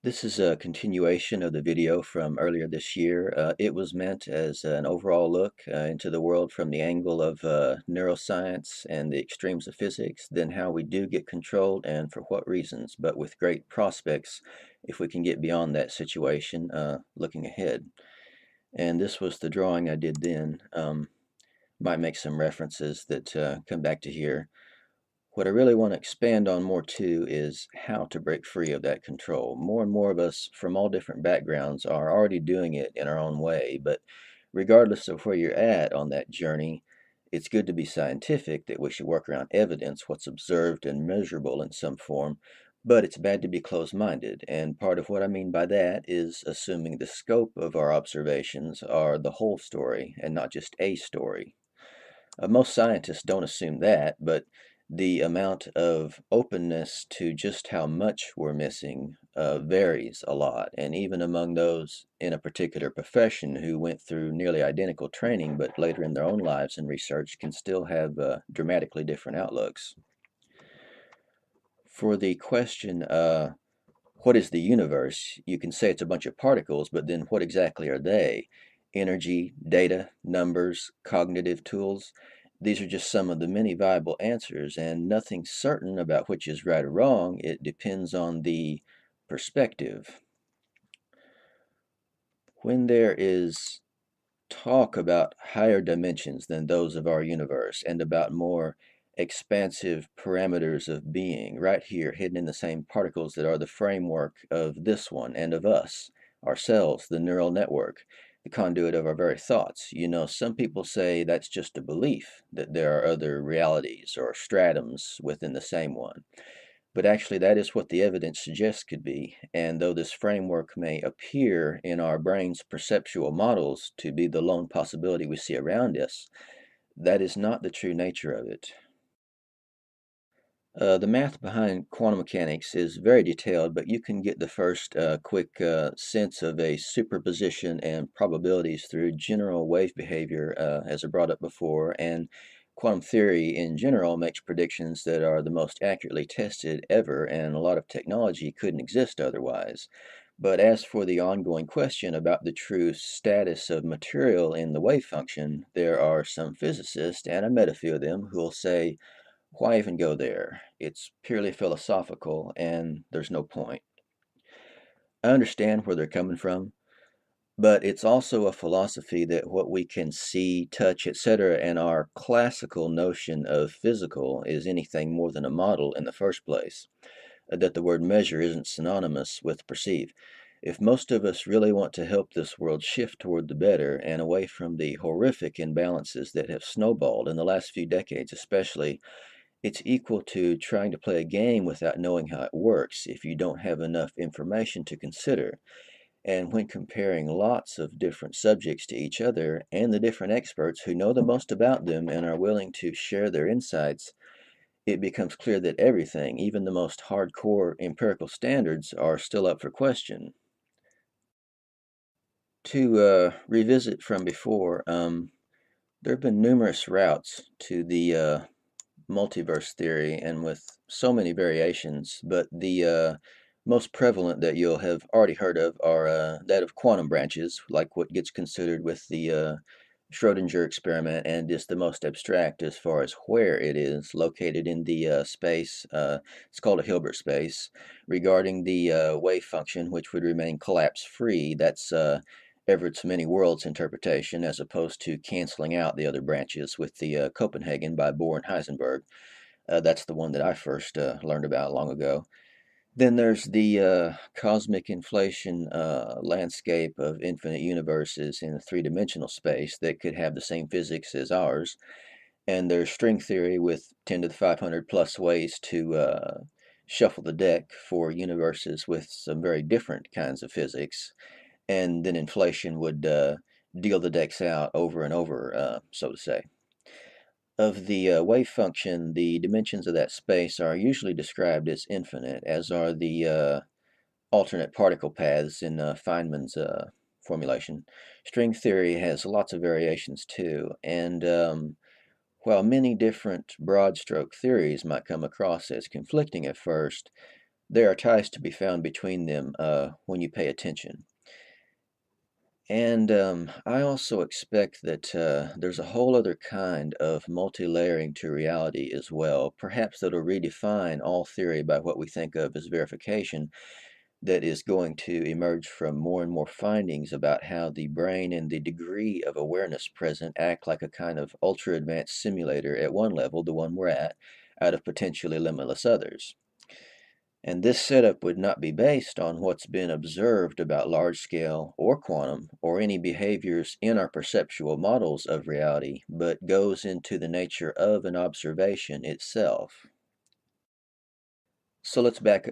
This is a continuation of the video from earlier this year. It was meant as an overall look into the world from the angle of neuroscience and the extremes of physics, then how we do get controlled and for what reasons, but with great prospects if we can get beyond that situation looking ahead. And this was the drawing I did then. Might make some references that come back to here. What I really want to expand on more too is how to break free of that control. More and more of us from all different backgrounds are already doing it in our own way, but regardless of where you're at on that journey, it's good to be scientific that we should work around evidence, what's observed and measurable in some form, but it's bad to be closed-minded, and part of what I mean by that is assuming the scope of our observations are the whole story and not just a story. Most scientists don't assume that, but the amount of openness to just how much we're missing varies a lot. And even among those in a particular profession who went through nearly identical training, but later in their own lives and research can still have dramatically different outlooks. For the question, what is the universe? You can say it's a bunch of particles, but then what exactly are they? Energy, data, numbers, cognitive tools? These are just some of the many viable answers, and nothing certain about which is right or wrong. It depends on the perspective. When there is talk about higher dimensions than those of our universe and about more expansive parameters of being right here hidden in the same particles that are the framework of this one and of us, ourselves, the neural network, the conduit of our very thoughts. You know, some people say that's just a belief that there are other realities or stratums within the same one. But actually, that is what the evidence suggests could be, and though this framework may appear in our brain's perceptual models to be the lone possibility we see around us, that is not the true nature of it. The math behind quantum mechanics is very detailed, but you can get the first quick sense of a superposition and probabilities through general wave behavior, as I brought up before, and quantum theory in general makes predictions that are the most accurately tested ever, and a lot of technology couldn't exist otherwise. But as for the ongoing question about the true status of material in the wave function, there are some physicists, and I met a few of them, who will say, why even go there? It's purely philosophical, and there's no point. I understand where they're coming from, but it's also a philosophy that what we can see, touch, etc., and our classical notion of physical is anything more than a model in the first place, that the word measure isn't synonymous with perceive. If most of us really want to help this world shift toward the better and away from the horrific imbalances that have snowballed in the last few decades, especially, it's equal to trying to play a game without knowing how it works if you don't have enough information to consider. And when comparing lots of different subjects to each other and the different experts who know the most about them and are willing to share their insights, it becomes clear that everything, even the most hardcore empirical standards, are still up for question. To revisit from before, there have been numerous routes to the multiverse theory and with so many variations, but the most prevalent that you'll have already heard of are that of quantum branches, like what gets considered with the Schrodinger experiment, and is the most abstract as far as where it is located in the space. It's called a Hilbert space. Regarding the wave function, which would remain collapse-free, that's Everett's many worlds interpretation, as opposed to canceling out the other branches with the Copenhagen by Bohr and Heisenberg. That's the one that I first learned about long ago. Then there's the cosmic inflation landscape of infinite universes in a three-dimensional space that could have the same physics as ours. And there's string theory with 10 to the 500 plus ways to shuffle the deck for universes with some very different kinds of physics. And then inflation would deal the decks out over and over, so to say. Of the wave function, the dimensions of that space are usually described as infinite, as are the alternate particle paths in Feynman's formulation. String theory has lots of variations too, and while many different broad stroke theories might come across as conflicting at first, There are ties to be found between them when you pay attention. And I also expect that there's a whole other kind of multi-layering to reality as well, perhaps that'll redefine all theory by what we think of as verification, that is going to emerge from more and more findings about how the brain and the degree of awareness present act like a kind of ultra advanced simulator at one level, the one we're at, out of potentially limitless others. And this setup would not be based on what's been observed about large scale or quantum or any behaviors in our perceptual models of reality, but goes into the nature of an observation itself. So let's back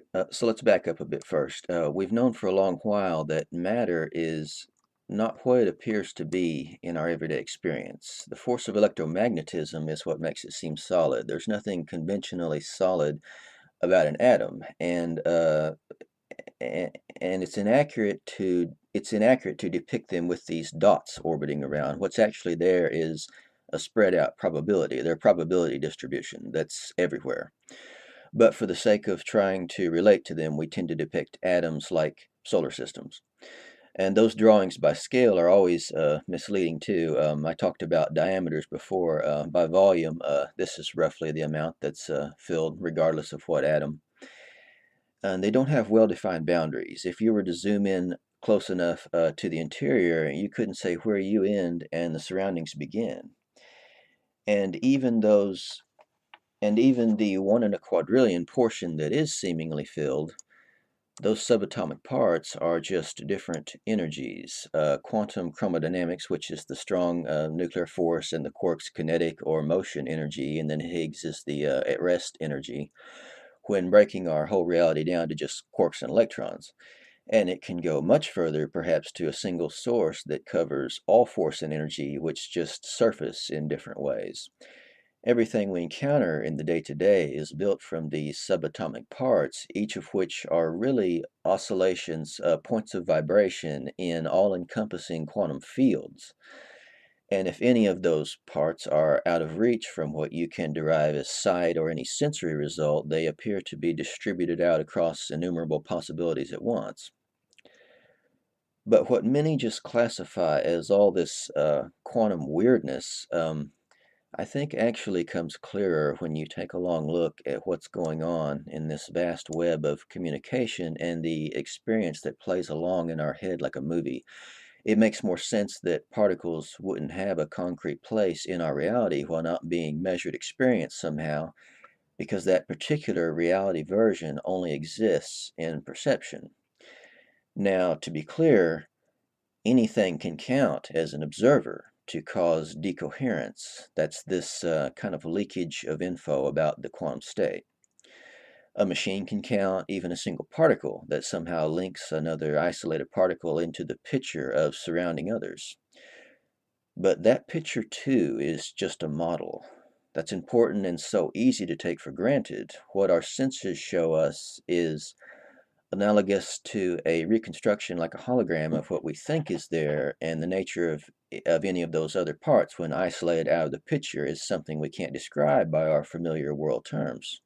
up a bit first. We've known for a long while that matter is not what it appears to be in our everyday experience. The force of electromagnetism is what makes it seem solid. There's nothing conventionally solid about an atom, and it's inaccurate to depict them with these dots orbiting around. What's actually there is a spread out probability, their probability distribution that's everywhere. But for the sake of trying to relate to them, we tend to depict atoms like solar systems. And those drawings by scale are always misleading too. I talked about diameters before. By volume, this is roughly the amount that's filled, regardless of what atom. And they don't have well-defined boundaries. If you were to zoom in close enough to the interior, you couldn't say where you end and the surroundings begin. And even those, and even the one in a quadrillion portion that is seemingly filled, those subatomic parts are just different energies. Quantum chromodynamics, which is the strong nuclear force, and the quark's kinetic or motion energy, and then Higgs is the at rest energy, when breaking our whole reality down to just quarks and electrons. And it can go much further, perhaps to a single source that covers all force and energy, which just surface in different ways. Everything we encounter in the day to day is built from these subatomic parts, each of which are really oscillations, points of vibration in all encompassing quantum fields. And if any of those parts are out of reach from what you can derive as sight or any sensory result, they appear to be distributed out across innumerable possibilities at once. But what many just classify as all this quantum weirdness, I think actually comes clearer when you take a long look at what's going on in this vast web of communication and the experience that plays along in our head like a movie. It makes more sense that particles wouldn't have a concrete place in our reality while not being measured experience somehow, because that particular reality version only exists in perception. Now, to be clear, anything can count as an observer to cause decoherence. That's this kind of leakage of info about the quantum state. A machine can count even a single particle that somehow links another isolated particle into the picture of surrounding others. But that picture, too, is just a model. That's important and so easy to take for granted. What our senses show us is analogous to a reconstruction like a hologram of what we think is there, and the nature of any of those other parts when isolated out of the picture is something we can't describe by our familiar world terms.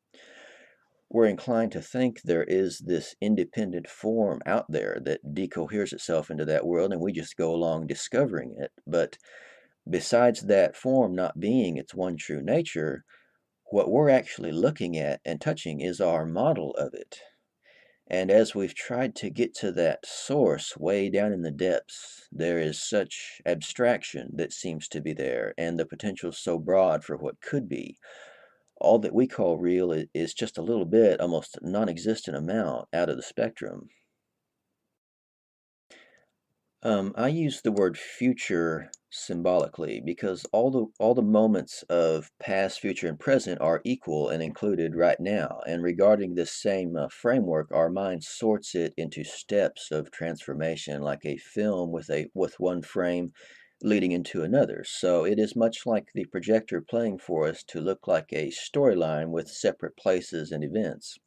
We're inclined to think there is this independent form out there that decoheres itself into that world, and we just go along discovering it. But besides that form not being its one true nature, what we're actually looking at and touching is our model of it. And as we've tried to get to that source way down in the depths, there is such abstraction that seems to be there, and the potential so broad for what could be. All that we call real is just a little bit, almost non existent amount, out of the spectrum. I use the word future symbolically because all the moments of past, future, and present are equal and included right now. And regarding this same framework, our mind sorts it into steps of transformation, like a film with one frame leading into another. So it is much like the projector playing for us to look like a storyline with separate places and events.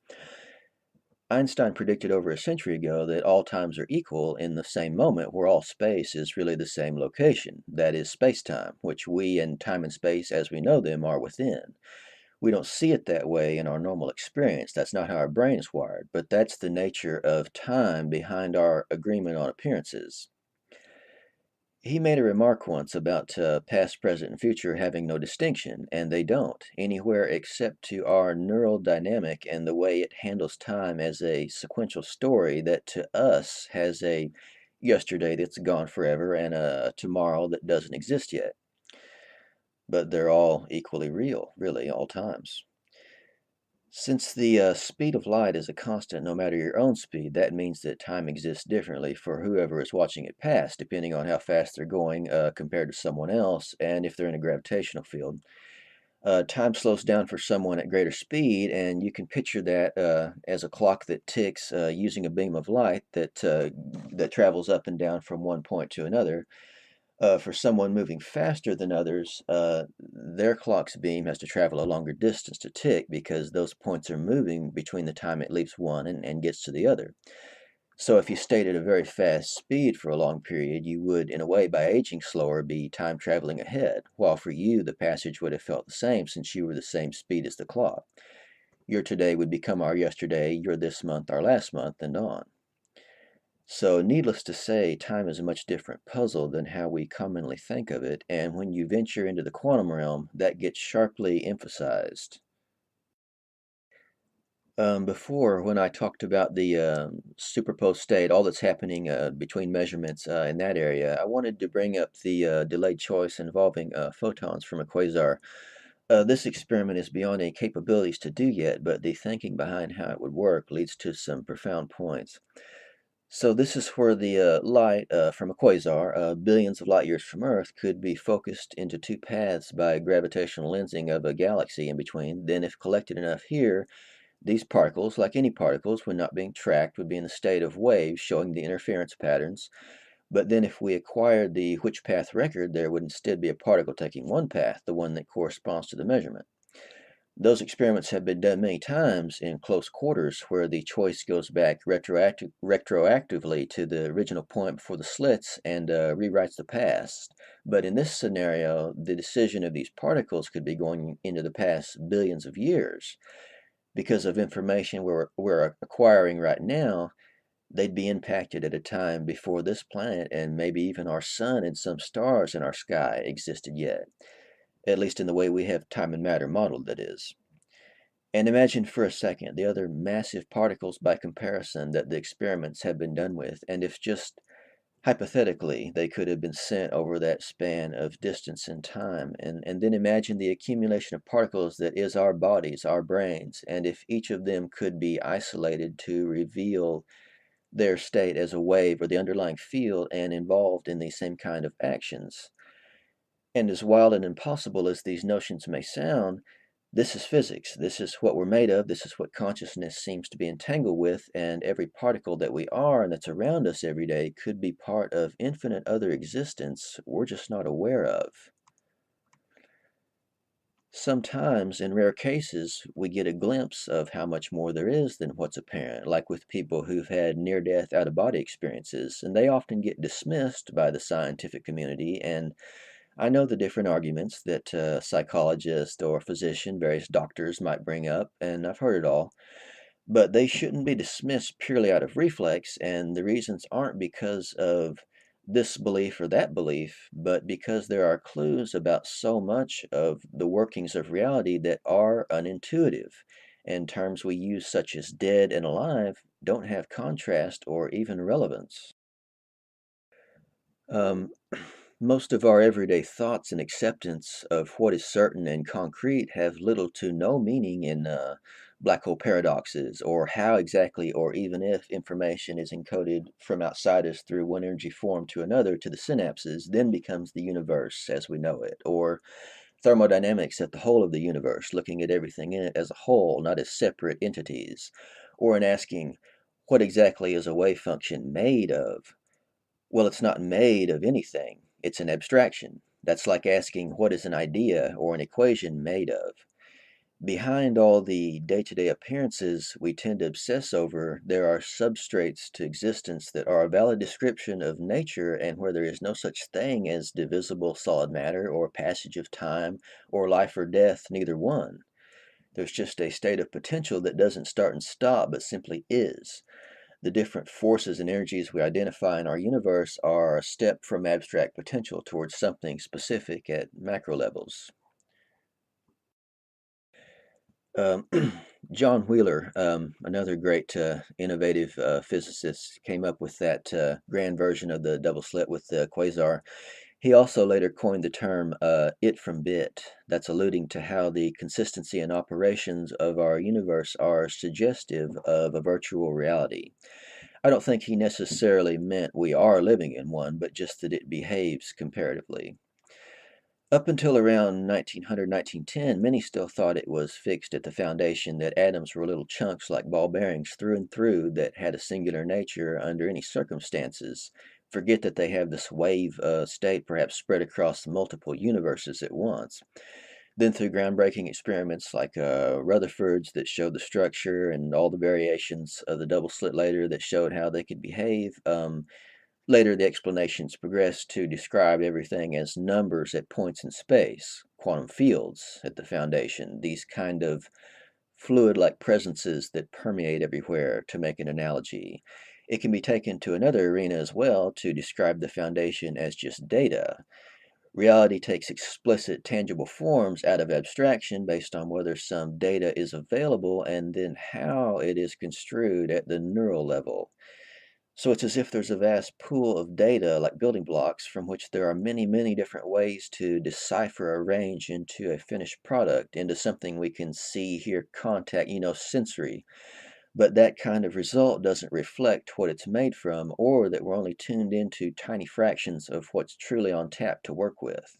Einstein predicted over a century ago that all times are equal in the same moment, where all space is really the same location, that is, space-time, which we and time and space as we know them are within. We don't see it that way in our normal experience. That's not how our brain is wired, but that's the nature of time behind our agreement on appearances. He made a remark once about past, present, and future having no distinction, and they don't, anywhere except to our neural dynamic and the way it handles time as a sequential story that to us has a yesterday that's gone forever and a tomorrow that doesn't exist yet. But they're all equally real, really, all times. Since the speed of light is a constant no matter your own speed, that means that time exists differently for whoever is watching it pass, depending on how fast they're going compared to someone else and if they're in a gravitational field. Time slows down for someone at greater speed, and you can picture that as a clock that ticks using a beam of light that travels up and down from one point to another. For someone moving faster than others, their clock's beam has to travel a longer distance to tick because those points are moving between the time it leaves one and gets to the other. So if you stayed at a very fast speed for a long period, you would, in a way, by aging slower, be time traveling ahead, while for you, the passage would have felt the same since you were the same speed as the clock. Your today would become our yesterday, your this month, our last month, and on. So, needless to say, time is a much different puzzle than how we commonly think of it, and when you venture into the quantum realm, that gets sharply emphasized. Before, when I talked about the superposed state, all that's happening between measurements in that area, I wanted to bring up the delayed choice involving photons from a quasar. This experiment is beyond any capabilities to do yet, but the thinking behind how it would work leads to some profound points. So this is where the light from a quasar, billions of light years from Earth, could be focused into two paths by gravitational lensing of a galaxy in between. Then, if collected enough here, these particles, like any particles, when not being tracked, would be in the state of waves showing the interference patterns. But then if we acquired the which path record, there would instead be a particle taking one path, the one that corresponds to the measurement. Those experiments have been done many times in close quarters where the choice goes back retroactively to the original point before the slits and rewrites the past. But in this scenario, the decision of these particles could be going into the past billions of years. Because of information we're acquiring right now, they'd be impacted at a time before this planet and maybe even our sun and some stars in our sky existed yet, at least in the way we have time and matter modeled, that is. And imagine for a second the other massive particles by comparison that the experiments have been done with, and if just hypothetically they could have been sent over that span of distance and time, and then imagine the accumulation of particles that is our bodies, our brains, and if each of them could be isolated to reveal their state as a wave or the underlying field and involved in the same kind of actions. And as wild and impossible as these notions may sound, this is physics. This is what we're made of. This is what consciousness seems to be entangled with. And every particle that we are and that's around us every day could be part of infinite other existence we're just not aware of. Sometimes, in rare cases, we get a glimpse of how much more there is than what's apparent, like with people who've had near death out of body experiences, and they often get dismissed by the scientific community. And I know the different arguments that a psychologist or physician, various doctors might bring up, and I've heard it all. But they shouldn't be dismissed purely out of reflex, and the reasons aren't because of this belief or that belief, but because there are clues about so much of the workings of reality that are unintuitive, and terms we use, such as dead and alive, don't have contrast or even relevance. Um, most of our everyday thoughts and acceptance of what is certain and concrete have little to no meaning in black hole paradoxes, or how exactly, or even if information is encoded from outside us through one energy form to another to the synapses, then becomes the universe as we know it, or thermodynamics at the whole of the universe, looking at everything in it as a whole, not as separate entities, or in asking, what exactly is a wave function made of? Well, it's not made of anything. It's an abstraction. That's like asking what is an idea or an equation made of. Behind all the day to day appearances we tend to obsess over, there are substrates to existence that are a valid description of nature and where there is no such thing as divisible solid matter or passage of time or life or death, neither one. There's just a state of potential that doesn't start and stop, but simply is. The different forces and energies we identify in our universe are a step from abstract potential towards something specific at macro levels. Um, John Wheeler, another great innovative physicist, came up with that grand version of the double slit with the quasar. He also later coined the term it from bit. That's alluding to how the consistency and operations of our universe are suggestive of a virtual reality. I don't think he necessarily meant we are living in one, but just that it behaves comparatively. Up until around 1900, 1910, many still thought it was fixed at the foundation that atoms were little chunks like ball bearings through and through that had a singular nature under any circumstances. Forget that they have this wave state perhaps spread across multiple universes at once. Then, through groundbreaking experiments like Rutherford's that showed the structure and all the variations of the double slit later that showed how they could behave, later, the explanations progressed to describe everything as numbers at points in space, quantum fields at the foundation, these kind of fluid like presences that permeate everywhere, to make an analogy. It can be taken to another arena as well to describe the foundation as just data. Reality takes explicit, tangible forms out of abstraction based on whether some data is available and then how it is construed at the neural level. So it's as if there's a vast pool of data, like building blocks, from which there are many, many different ways to decipher, arrange into a finished product, into something we can see, hear, contact, sensory. But that kind of result doesn't reflect what it's made from, or that we're only tuned into tiny fractions of what's truly on tap to work with.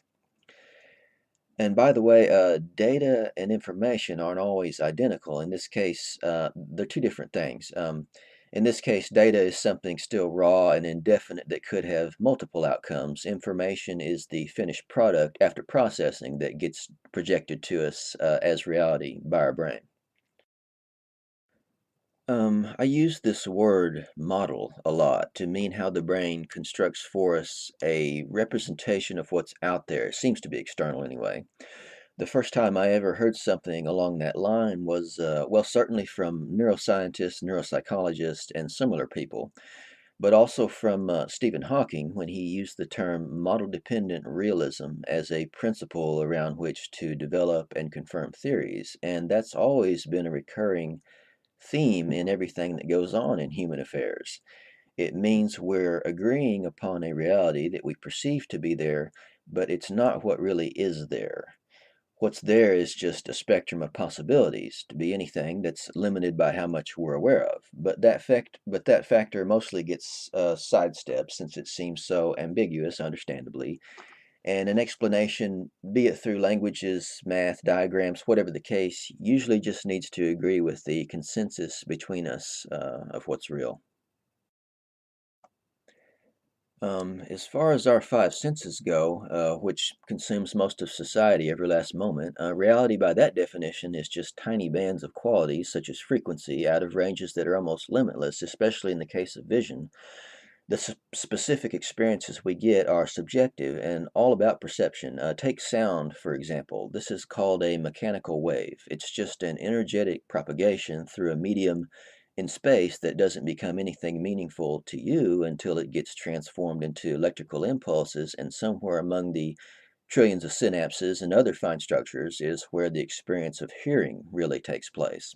And by the way, data and information aren't always identical. In this case, they're two different things. In this case, data is something still raw and indefinite that could have multiple outcomes. Information is the finished product after processing that gets projected to us as reality by our brain. I use this word model a lot to mean how the brain constructs for us a representation of what's out there. It seems to be external anyway. The first time I ever heard something along that line was, well, certainly from neuroscientists, neuropsychologists, and similar people, but also from Stephen Hawking when he used the term model dependent realism as a principle around which to develop and confirm theories. And that's always been a recurring theme in everything that goes on in human affairs. It means we're agreeing upon a reality that we perceive to be there, but it's not what really is there. What's there is just a spectrum of possibilities, to be anything that's limited by how much we're aware of. But that factor mostly gets sidestepped since it seems so ambiguous, understandably. And an explanation, be it through languages, math, diagrams, whatever the case, usually just needs to agree with the consensus between us of what's real. As far as our five senses go, which consumes most of society every last moment, reality by that definition is just tiny bands of qualities, such as frequency, out of ranges that are almost limitless, especially in the case of vision. The specific experiences we get are subjective and all about perception. Take sound, for example. This is called a mechanical wave. It's just an energetic propagation through a medium in space that doesn't become anything meaningful to you until it gets transformed into electrical impulses, and somewhere among the trillions of synapses and other fine structures is where the experience of hearing really takes place.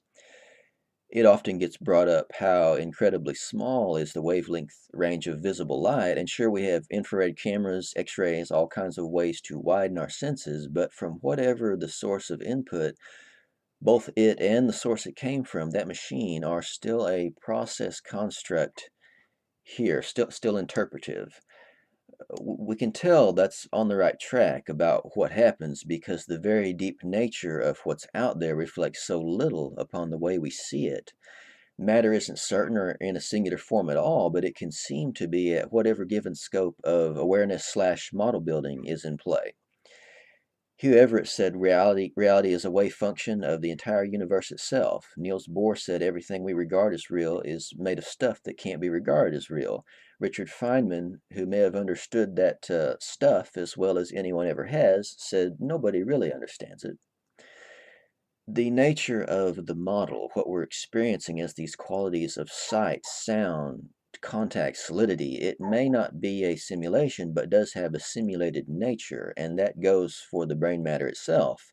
It often gets brought up how incredibly small is the wavelength range of visible light, and sure, we have infrared cameras, x rays, all kinds of ways to widen our senses, but from whatever the source of input, both it and the source it came from, that machine, are still a process construct here, still interpretive. We can tell that's on the right track about what happens because the very deep nature of what's out there reflects so little upon the way we see it. Matter isn't certain or in a singular form at all, but it can seem to be at whatever given scope of awareness/slash model building is in play. Hugh Everett said reality is a wave function of the entire universe itself. Niels Bohr said everything we regard as real is made of stuff that can't be regarded as real. Richard Feynman, who may have understood that stuff as well as anyone ever has, said nobody really understands it. The nature of the model, what we're experiencing as these qualities of sight, sound, contact, solidity, it may not be a simulation, but does have a simulated nature, and that goes for the brain matter itself.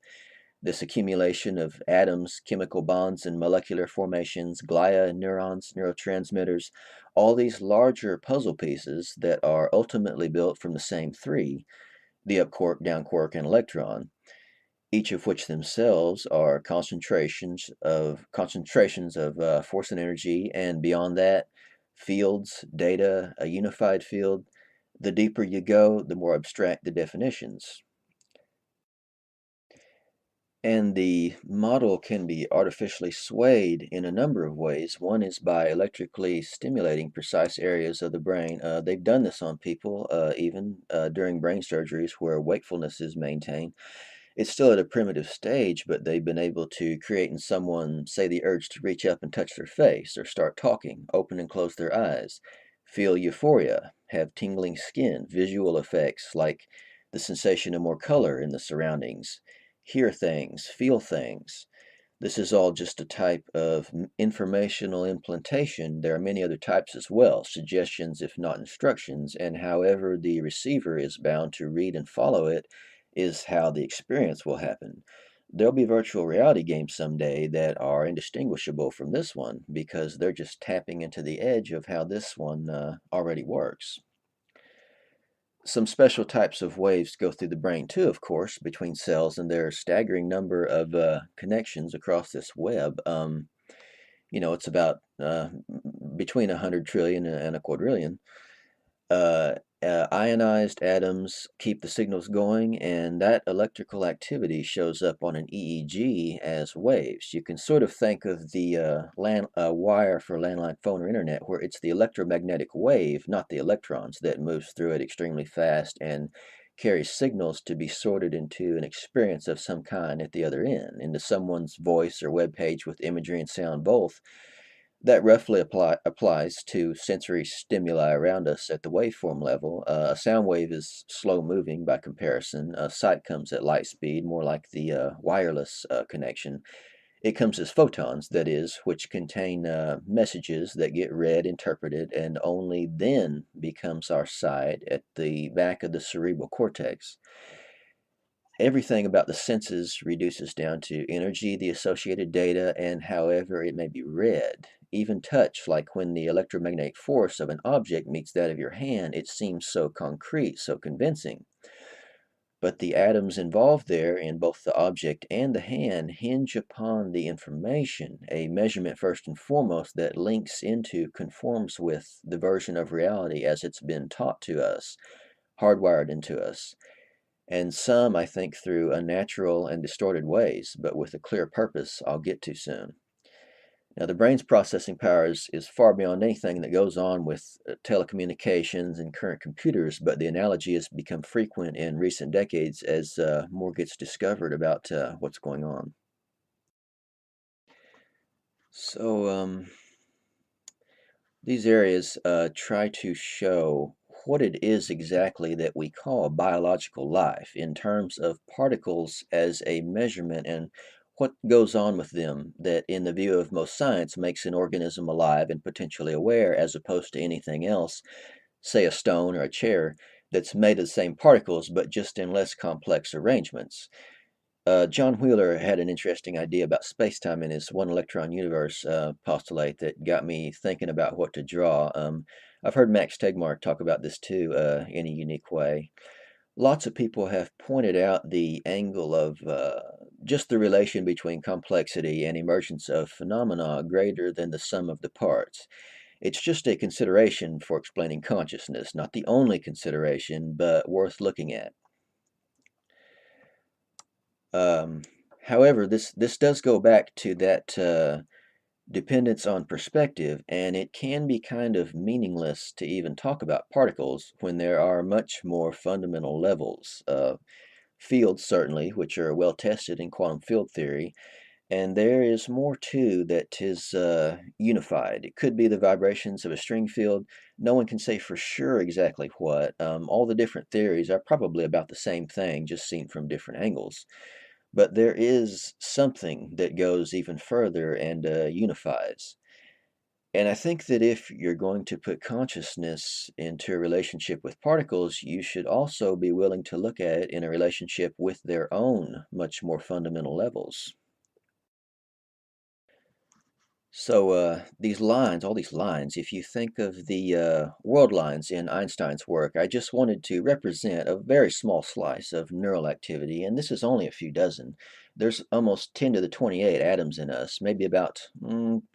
This accumulation of atoms, chemical bonds, and molecular formations, glia, neurons, neurotransmitters, all these larger puzzle pieces that are ultimately built from the same three, the up quark, down quark, and electron, each of which themselves are concentrations of force and energy, and beyond that, fields, data, a unified field. The deeper you go, the more abstract the definitions. And the model can be artificially swayed in a number of ways. One is by electrically stimulating precise areas of the brain. They've done this on people, even during brain surgeries where wakefulness is maintained. It's still at a primitive stage, but they've been able to create in someone, say, the urge to reach up and touch their face or start talking, open and close their eyes, feel euphoria, have tingling skin, visual effects like the sensation of more color in the surroundings, hear things, feel things. This is all just a type of informational implantation. There are many other types as well, suggestions, if not instructions, and however the receiver is bound to read and follow it is how the experience will happen. There'll be virtual reality games someday that are indistinguishable from this one because they're just tapping into the edge of how this one already works. Some special types of waves go through the brain too, of course, between cells, and there are a staggering number of connections across this web. It's about between 100 trillion and a quadrillion. uh, Ionized atoms keep the signals going, and that electrical activity shows up on an EEG as waves. You can sort of think of the wire for landline phone or internet, where it's the electromagnetic wave, not the electrons, that moves through it extremely fast and carries signals to be sorted into an experience of some kind at the other end, into someone's voice or web page with imagery and sound both. That roughly applies to sensory stimuli around us at the waveform level. A sound wave is slow moving by comparison. Sight comes at light speed, more like the wireless connection. It comes as photons, that is, which contain messages that get read, interpreted, and only then becomes our sight at the back of the cerebral cortex. Everything about the senses reduces down to energy, the associated data, and however it may be read. Even touch, like when the electromagnetic force of an object meets that of your hand, it seems so concrete, so convincing. But the atoms involved there in both the object and the hand hinge upon the information, a measurement first and foremost that links into, conforms with the version of reality as it's been taught to us, hardwired into us, and some, I think, through unnatural and distorted ways, but with a clear purpose I'll get to soon. Now, the brain's processing power is far beyond anything that goes on with telecommunications and current computers, but the analogy has become frequent in recent decades as more gets discovered about what's going on. So, these areas try to show what it is exactly that we call biological life in terms of particles as a measurement and what goes on with them that, in the view of most science, makes an organism alive and potentially aware as opposed to anything else, say a stone or a chair, that's made of the same particles but just in less complex arrangements. John Wheeler had an interesting idea about space-time in his one electron universe postulate that got me thinking about what to draw. I've heard Max Tegmark talk about this too in a unique way. Lots of people have pointed out the angle of just the relation between complexity and emergence of phenomena greater than the sum of the parts. It's just a consideration for explaining consciousness, not the only consideration, but worth looking at. Um, However, this does go back to that dependence on perspective, and it can be kind of meaningless to even talk about particles when there are much more fundamental levels. Fields, certainly, which are well tested in quantum field theory, and there is more too that is unified. It could be the vibrations of a string field. No one can say for sure exactly what. All the different theories are probably about the same thing, just seen from different angles. But there is something that goes even further and unifies. And I think that if you're going to put consciousness into a relationship with particles, you should also be willing to look at it in a relationship with their own much more fundamental levels. So these lines, all these lines, if you think of the world lines in Einstein's work, I just wanted to represent a very small slice of neural activity, and this is only a few dozen. There's almost 10 to the 28 atoms in us, maybe about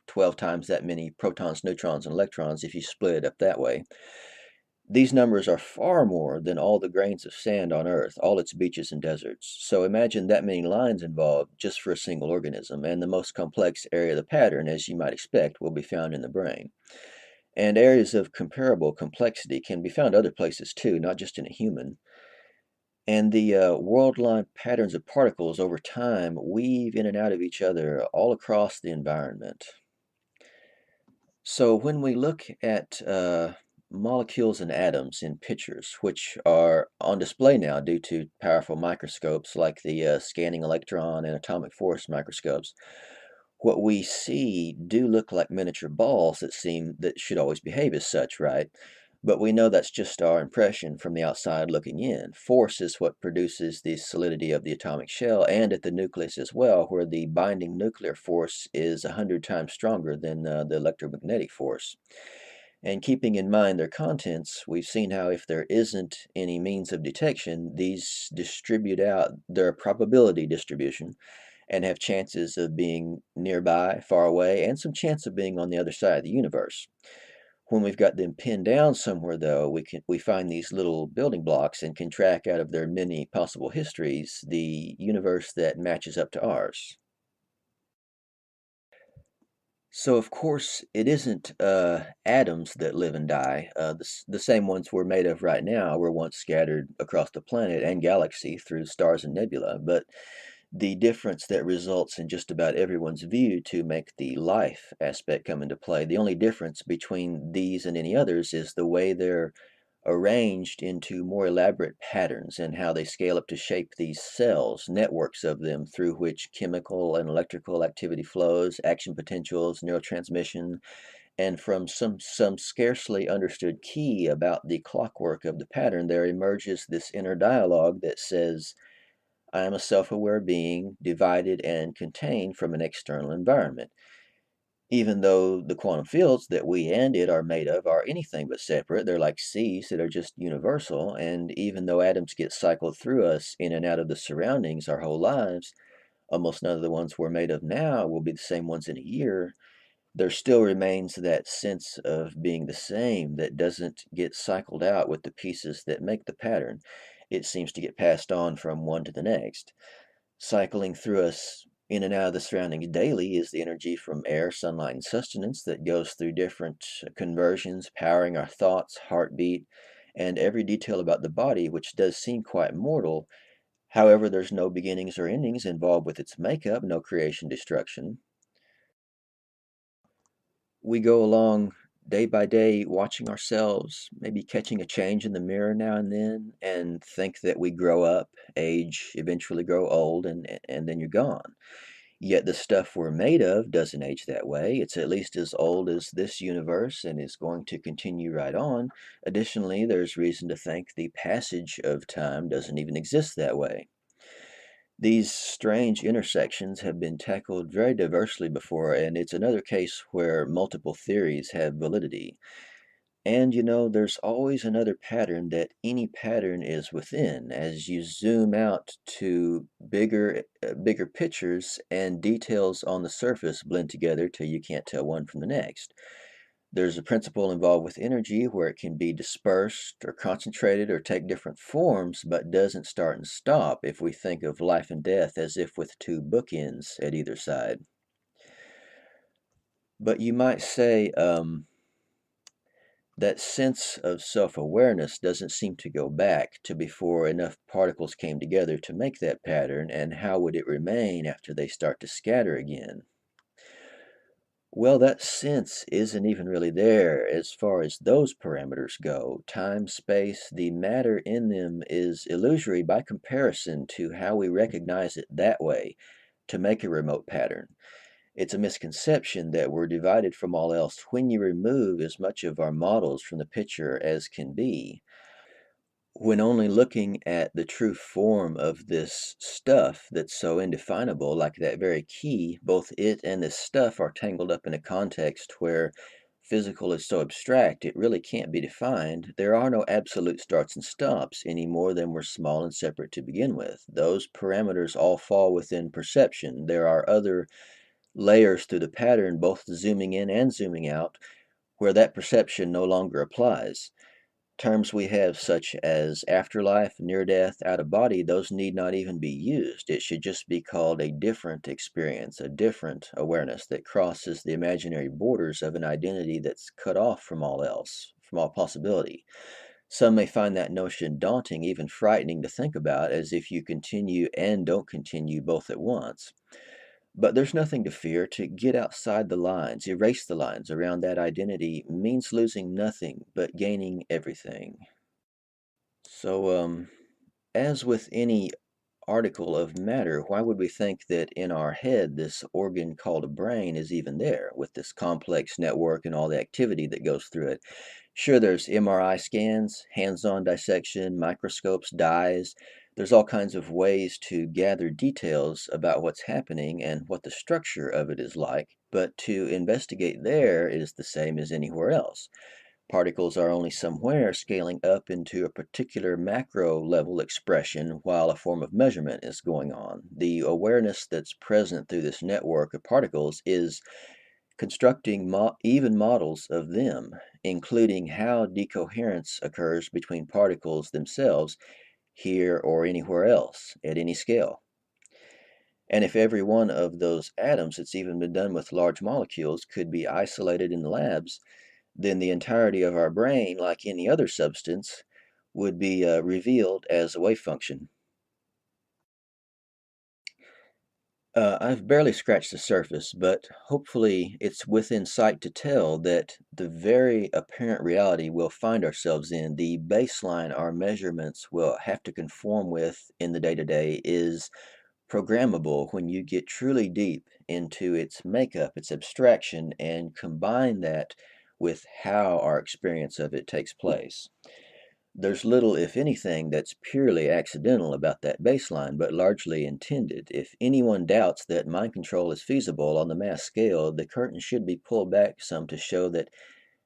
12 times that many protons, neutrons, and electrons if you split it up that way. These numbers are far more than all the grains of sand on Earth, all its beaches and deserts. So imagine that many lines involved just for a single organism, and the most complex area of the pattern, as you might expect, will be found in the brain. And areas of comparable complexity can be found other places too, not just in a human. And the world line patterns of particles over time weave in and out of each other all across the environment. So when we look at molecules and atoms in pictures, which are on display now due to powerful microscopes like the scanning electron and atomic force microscopes, what we see do look like miniature balls that should always behave as such, right? But we know that's just our impression from the outside looking in. Force is what produces the solidity of the atomic shell and at the nucleus as well, where the binding nuclear force is 100 times stronger than the electromagnetic force. And keeping in mind their contents, we've seen how if there isn't any means of detection, these distribute out their probability distribution and have chances of being nearby, far away, and some chance of being on the other side of the universe. When we've got them pinned down somewhere, though, we find these little building blocks and can track out of their many possible histories the universe that matches up to ours. So, of course, it isn't atoms that live and die. The same ones we're made of right now were once scattered across the planet and galaxy through stars and nebula. But the difference that results in just about everyone's view to make the life aspect come into play, the only difference between these and any others is the way they're arranged into more elaborate patterns and how they scale up to shape these cells, networks of them through which chemical and electrical activity flows, action potentials, neurotransmission, and from some scarcely understood key about the clockwork of the pattern, there emerges this inner dialogue that says, I am a self aware being, divided and contained from an external environment. Even though the quantum fields that we and it are made of are anything but separate, they're like seas that are just universal. And even though atoms get cycled through us in and out of the surroundings our whole lives, almost none of the ones we're made of now will be the same ones in a year. There still remains that sense of being the same that doesn't get cycled out with the pieces that make the pattern. It seems to get passed on from one to the next. Cycling through us in and out of the surroundings daily is the energy from air, sunlight, and sustenance that goes through different conversions, powering our thoughts, heartbeat, and every detail about the body, which does seem quite mortal. However, there's no beginnings or endings involved with its makeup, no creation, destruction. We go along day by day watching ourselves, maybe catching a change in the mirror now and then, and think that we grow up, age, eventually grow old, and then you're gone. Yet the stuff we're made of doesn't age that way. It's at least as old as this universe and is going to continue right on. Additionally, there's reason to think the passage of time doesn't even exist that way. These strange intersections have been tackled very diversely before, and it's another case where multiple theories have validity. And there's always another pattern that any pattern is within. As you zoom out to bigger pictures and details on the surface blend together till you can't tell one from the next. There's a principle involved with energy where it can be dispersed or concentrated or take different forms, but doesn't start and stop if we think of life and death as if with two bookends at either side. But you might say, that sense of self awareness doesn't seem to go back to before enough particles came together to make that pattern, and how would it remain after they start to scatter again? Well, that sense isn't even really there as far as those parameters go. Time, space, the matter in them is illusory by comparison to how we recognize it that way to make a remote pattern. It's a misconception that we're divided from all else when you remove as much of our models from the picture as can be. When only looking at the true form of this stuff that's so indefinable, like that very key, both it and this stuff are tangled up in a context where physical is so abstract it really can't be defined. There are no absolute starts and stops any more than we're small and separate to begin with. Those parameters all fall within perception. There are other layers through the pattern, both zooming in and zooming out, where that perception no longer applies. Terms we have such as afterlife, near death, out of body, those need not even be used. It should just be called a different experience, a different awareness that crosses the imaginary borders of an identity that's cut off from all else, from all possibility. Some may find that notion daunting, even frightening to think about, as if you continue and don't continue both at once. But there's nothing to fear. To get outside the lines, erase the lines around that identity means losing nothing but gaining everything. So, as with any article of matter, why would we think that in our head this organ called a brain is even there with this complex network and all the activity that goes through it? Sure, there's MRI scans, hands on dissection, microscopes, dyes. There's all kinds of ways to gather details about what's happening and what the structure of it is like, but to investigate there is the same as anywhere else. Particles are only somewhere scaling up into a particular macro level expression while a form of measurement is going on. The awareness that's present through this network of particles is constructing even models of them, including how decoherence occurs between particles themselves here or anywhere else at any scale. And if every one of those atoms, it's even been done with large molecules, could be isolated in the labs, then the entirety of our brain, like any other substance, would be revealed as a wave function. I've barely scratched the surface, but hopefully it's within sight to tell that the very apparent reality we'll find ourselves in, the baseline our measurements will have to conform with in the day to day, is programmable when you get truly deep into its makeup, its abstraction, and combine that with how our experience of it takes place. There's little, if anything, that's purely accidental about that baseline, but largely intended. If anyone doubts that mind control is feasible on the mass scale, the curtain should be pulled back some to show that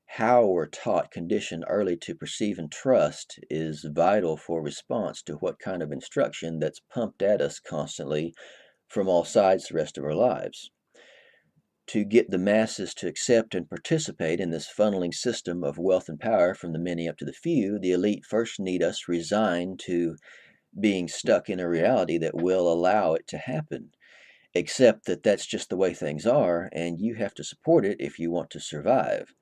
how we're taught, conditioned early to perceive and trust is vital for response to what kind of instruction that's pumped at us constantly from all sides the rest of our lives. To get the masses to accept and participate in this funneling system of wealth and power from the many up to the few, the elite first need us resigned to being stuck in a reality that will allow it to happen. Accept that that's just the way things are, and you have to support it if you want to survive.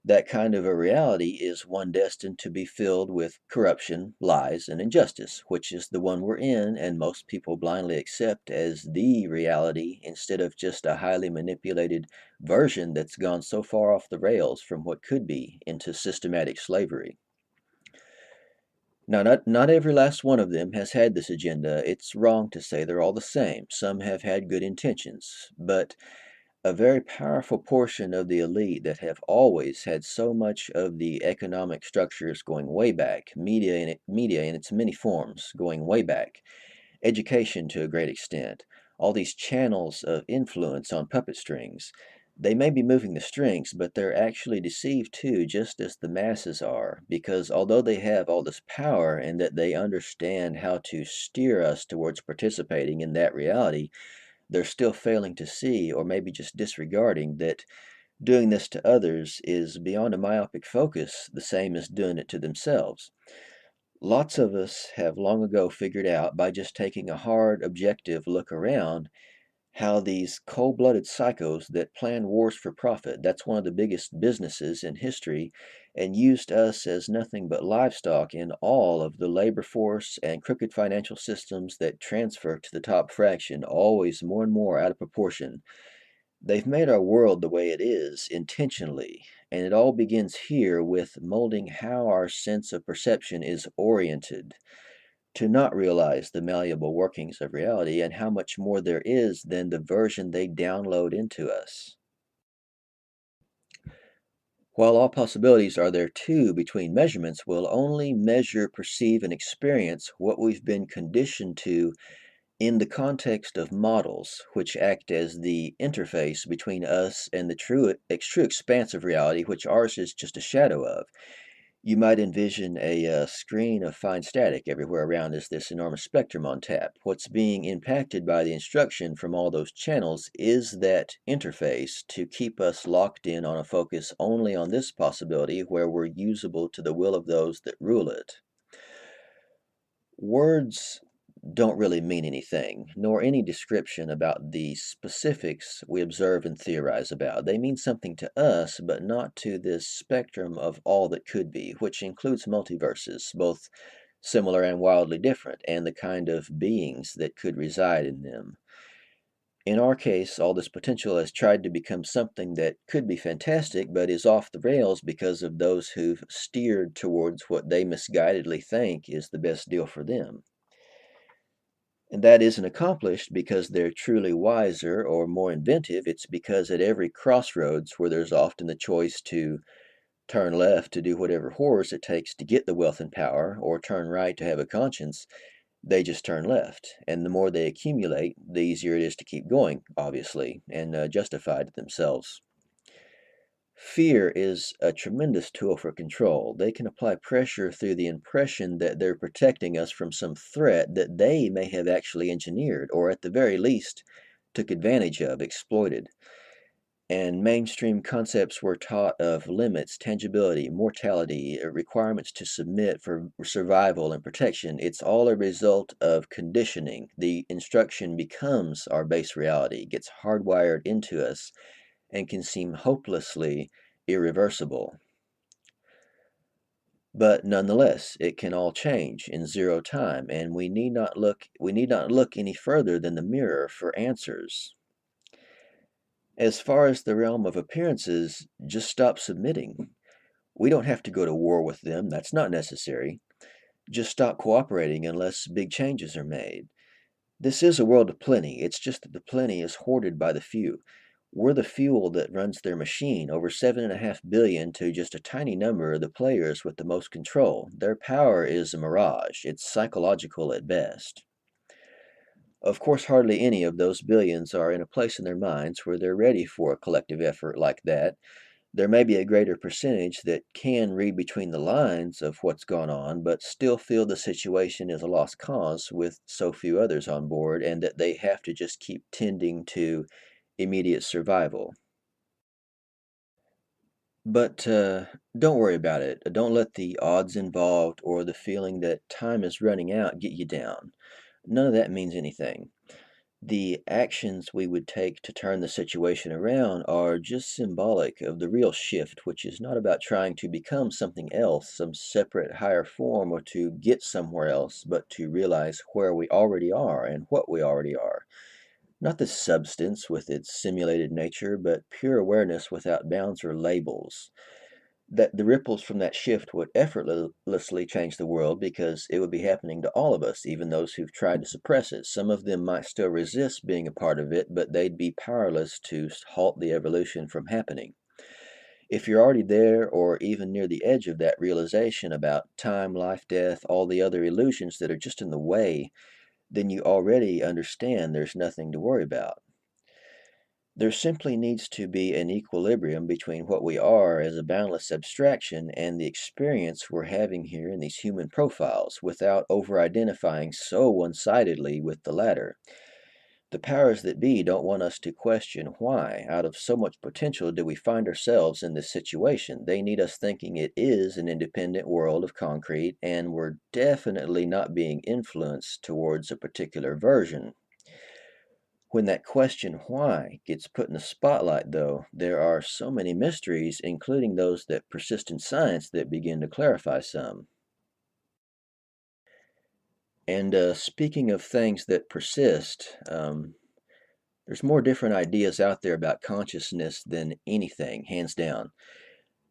That kind of a reality is one destined to be filled with corruption, lies, and injustice, which is the one we're in, and most people blindly accept as the reality instead of just a highly manipulated version that's gone so far off the rails from what could be into systematic slavery. Now, not every last one of them has had this agenda. It's wrong to say they're all the same. Some have had good intentions, but a very powerful portion of the elite that have always had so much of the economic structures going way back, media in its many forms going way back, education to a great extent, all these channels of influence on puppet strings. They may be moving the strings, but they're actually deceived too, just as the masses are, because although they have all this power and that they understand how to steer us towards participating in that reality, they're still failing to see, or maybe just disregarding, that doing this to others is beyond a myopic focus, the same as doing it to themselves. Lots of us have long ago figured out by just taking a hard, objective look around how these cold blooded psychos that plan wars for profit, that's one of the biggest businesses in history, and used us as nothing but livestock in all of the labor force and crooked financial systems that transfer to the top fraction, always more and more out of proportion. They've made our world the way it is intentionally, and it all begins here with molding how our sense of perception is oriented to not realize the malleable workings of reality and how much more there is than the version they download into us. While all possibilities are there too between measurements, we'll only measure, perceive, and experience what we've been conditioned to in the context of models, which act as the interface between us and the true expanse of reality, which ours is just a shadow of. You might envision a screen of fine static everywhere around us, this enormous spectrum on tap. What's being impacted by the instruction from all those channels is that interface to keep us locked in on a focus only on this possibility where we're usable to the will of those that rule it. Words don't really mean anything, nor any description about the specifics we observe and theorize about. They mean something to us, but not to this spectrum of all that could be, which includes multiverses, both similar and wildly different, and the kind of beings that could reside in them. In our case, all this potential has tried to become something that could be fantastic, but is off the rails because of those who've steered towards what they misguidedly think is the best deal for them. And that isn't accomplished because they're truly wiser or more inventive. It's because at every crossroads where there's often the choice to turn left to do whatever horrors it takes to get the wealth and power, or turn right to have a conscience, they just turn left. And the more they accumulate, the easier it is to keep going, obviously, and justify to themselves. Fear is a tremendous tool for control. They can apply pressure through the impression that they're protecting us from some threat that they may have actually engineered, or at the very least, took advantage of, exploited. And mainstream concepts were taught of limits, tangibility, mortality, requirements to submit for survival and protection. It's all a result of conditioning. The instruction becomes our base reality, gets hardwired into us, and can seem hopelessly irreversible. But nonetheless, it can all change in zero time, and we need not look any further than the mirror for answers. As far as the realm of appearances, just stop submitting. We don't have to go to war with them, that's not necessary. Just stop cooperating unless big changes are made. This is a world of plenty, it's just that the plenty is hoarded by the few. We're the fuel that runs their machine, over 7.5 billion to just a tiny number of the players with the most control. Their power is a mirage, it's psychological at best. Of course, hardly any of those billions are in a place in their minds where they're ready for a collective effort like that. There may be a greater percentage that can read between the lines of what's gone on, but still feel the situation is a lost cause with so few others on board, and that they have to just keep tending to immediate survival. But don't worry about it. Don't let the odds involved or the feeling that time is running out get you down. None of that means anything. The actions we would take to turn the situation around are just symbolic of the real shift, which is not about trying to become something else, some separate higher form, or to get somewhere else, but to realize where we already are and what we already are. Not the substance with its simulated nature, but pure awareness without bounds or labels. That the ripples from that shift would effortlessly change the world because it would be happening to all of us, even those who've tried to suppress it. Some of them might still resist being a part of it, but they'd be powerless to halt the evolution from happening. If you're already there or even near the edge of that realization about time, life, death, all the other illusions that are just in the way, then you already understand there's nothing to worry about. There simply needs to be an equilibrium between what we are as a boundless abstraction and the experience we're having here in these human profiles without over identifying so one sidedly with the latter. The powers that be don't want us to question why, out of so much potential, do we find ourselves in this situation. They need us thinking it is an independent world of concrete, and we're definitely not being influenced towards a particular version. When that question why gets put in the spotlight, though, there are so many mysteries, including those that persist in science, that begin to clarify some. And speaking of things that persist, There's more different ideas out there about consciousness than anything, hands down.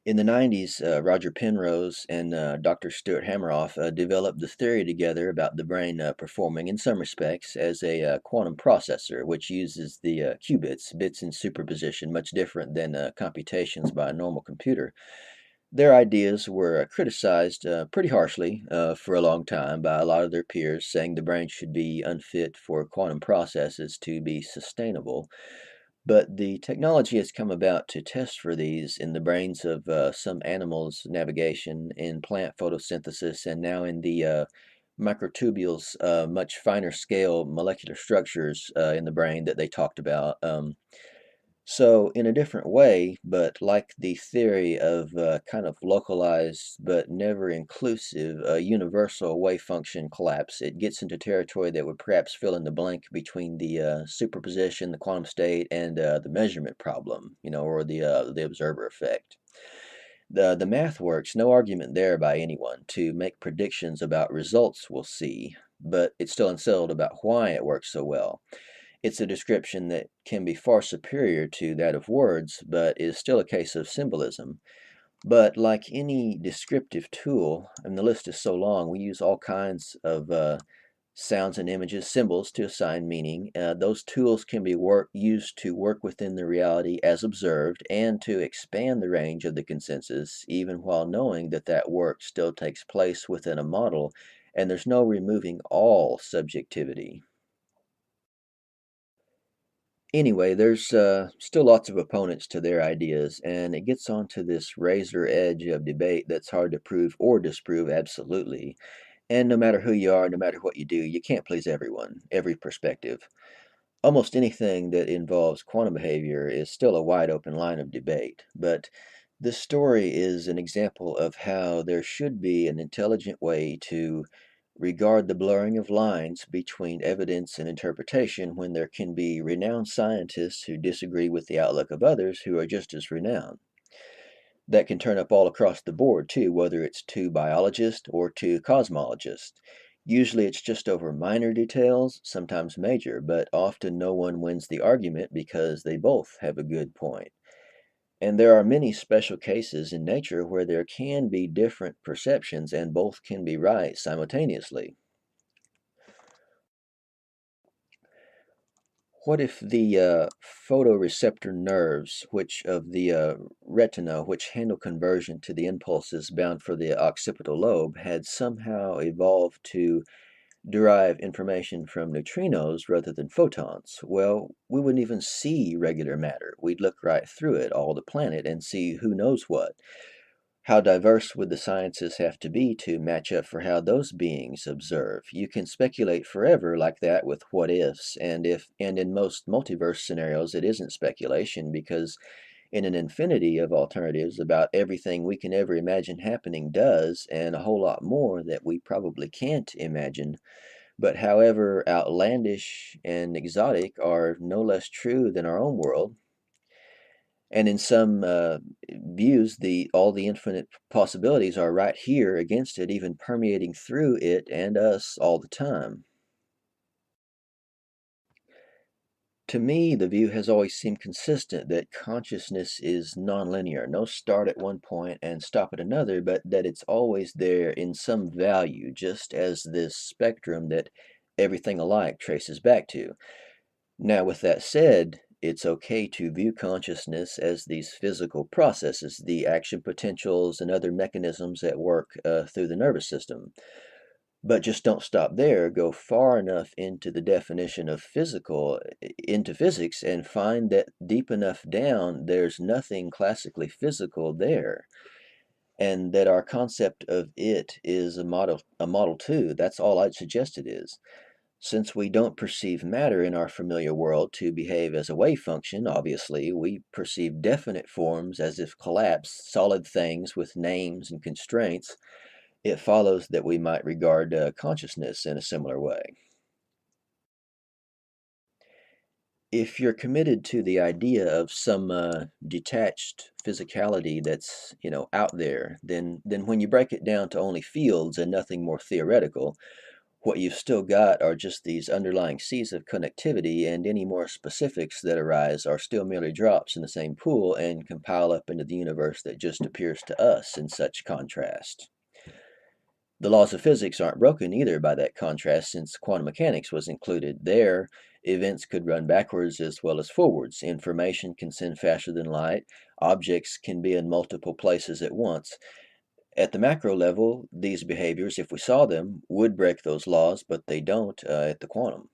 In the 90s, Roger Penrose and Dr. Stuart Hameroff developed the theory together about the brain performing, in some respects, as a quantum processor, which uses the qubits, bits in superposition, much different than computations by a normal computer. Their ideas were criticized pretty harshly for a long time by a lot of their peers, saying the brain should be unfit for quantum processes to be sustainable. But the technology has come about to test for these in the brains of some animals' navigation, in plant photosynthesis, and now in the microtubules, much finer scale molecular structures in the brain that they talked about. So, in a different way, but like the theory of kind of localized but never inclusive universal wave function collapse, it gets into territory that would perhaps fill in the blank between the superposition, the quantum state, and the measurement problem, or the observer effect. The math works, no argument there by anyone to make predictions about results we'll see, but it's still unsettled about why it works so well. It's a description that can be far superior to that of words, but is still a case of symbolism. But like any descriptive tool, and the list is so long, we use all kinds of sounds and images, symbols to assign meaning. Those tools can be used to work within the reality as observed and to expand the range of the consensus, even while knowing that that work still takes place within a model, and there's no removing all subjectivity. Anyway, there's still lots of opponents to their ideas, and it gets onto this razor edge of debate that's hard to prove or disprove absolutely. And no matter who you are, no matter what you do, you can't please everyone, every perspective. Almost anything that involves quantum behavior is still a wide open line of debate, but this story is an example of how there should be an intelligent way to regard the blurring of lines between evidence and interpretation when there can be renowned scientists who disagree with the outlook of others who are just as renowned. That can turn up all across the board, too, whether it's two biologists or two cosmologists. Usually it's just over minor details, sometimes major, but often no one wins the argument because they both have a good point. And there are many special cases in nature where there can be different perceptions and both can be right simultaneously. What if the photoreceptor nerves, which of the retina, which handle conversion to the impulses bound for the occipital lobe, had somehow evolved to derive information from neutrinos rather than photons? Well, we wouldn't even see regular matter. We'd look right through it, all the planet, and see who knows what. How diverse would the sciences have to be to match up for how those beings observe? You can speculate forever like that with what ifs, and in most multiverse scenarios it isn't speculation because in an infinity of alternatives about everything we can ever imagine happening does, and a whole lot more that we probably can't imagine, but however outlandish and exotic are no less true than our own world. And in some views, the all the infinite possibilities are right here against it, even permeating through it and us all the time. To me, the view has always seemed consistent that consciousness is nonlinear, no start at one point and stop at another, but that it's always there in some value, just as this spectrum that everything alike traces back to. Now, with that said, it's okay to view consciousness as these physical processes, the action potentials and other mechanisms at work through the nervous system. But just don't stop there. Go far enough into the definition of physical, into physics, and find that deep enough down, there's nothing classically physical there. And that our concept of it is a model too. That's all I'd suggest it is. Since we don't perceive matter in our familiar world to behave as a wave function, obviously, we perceive definite forms as if collapsed, solid things with names and constraints. It follows that we might regard consciousness in a similar way. If you're committed to the idea of some detached physicality that's out there, then when you break it down to only fields and nothing more theoretical, What you've still got are just these underlying seas of connectivity, and any more specifics that arise are still merely drops in the same pool and compile up into the universe that just appears to us in such contrast. The laws of physics aren't broken either by that contrast, since quantum mechanics was included. There, events could run backwards as well as forwards. Information can send faster than light. Objects can be in multiple places at once. At the macro level, these behaviors, if we saw them, would break those laws, but they don't at the quantum.